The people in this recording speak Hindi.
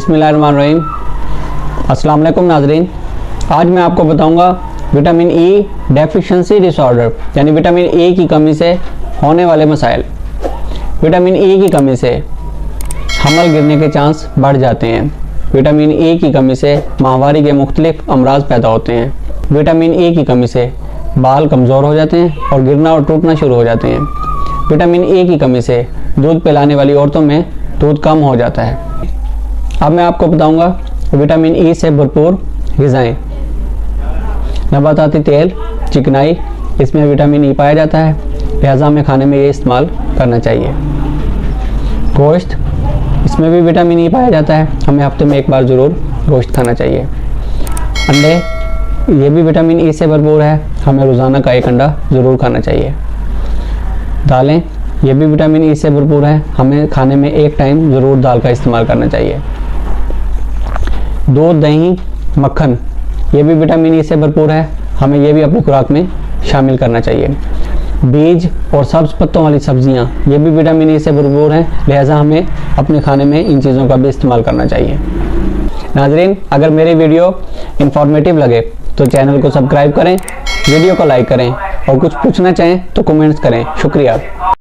बिस्मिल्लाहिर्रहमानिर्रहीम। अस्सलाम वालेकुम नाज़रीन। आज मैं आपको बताऊंगा विटामिन ई डेफिशिएंसी डिसऑर्डर यानी विटामिन ई की कमी से होने वाले मसाइल। विटामिन ई की कमी से हमल गिरने के चांस बढ़ जाते हैं। विटामिन ई की कमी से माहवारी के मुख्तलिफ अमराज पैदा होते हैं। विटामिन ई की कमी से बाल कमज़ोर हो जाते हैं और गिरना और टूटना शुरू हो जाते हैं। विटामिन ई की कमी से दूध पिलाने वाली औरतों में दूध कम हो जाता है। अब मैं आपको बताऊंगा विटामिन ई से भरपूर ग़िज़ाएँ। नबाताती तेल, चिकनाई, इसमें विटामिन ई पाया जाता है, लिहाजा हमें खाने में ये इस्तेमाल करना चाहिए। गोश्त, इसमें भी विटामिन ई पाया जाता है, हमें हफ्ते में एक बार ज़रूर गोश्त खाना चाहिए। अंडे, ये भी विटामिन ई से भरपूर है, हमें रोज़ाना का एक अंडा ज़रूर खाना चाहिए। दालें, ये भी विटामिन ई से भरपूर है, हमें खाने में एक टाइम ज़रूर दाल का इस्तेमाल करना चाहिए। दूध, दही, मक्खन, ये भी विटामिन ई से भरपूर है, हमें ये भी अपनी खुराक में शामिल करना चाहिए। बीज और सब्ज़ पत्तों वाली सब्ज़ियाँ, ये भी विटामिन ई से भरपूर हैं, लिहाजा हमें अपने खाने में इन चीज़ों का भी इस्तेमाल करना चाहिए। नाज़रीन, अगर मेरी वीडियो इंफॉर्मेटिव लगे तो चैनल को सब्सक्राइब करें, वीडियो को लाइक करें और कुछ पूछना चाहें तो कमेंट्स करें। शुक्रिया।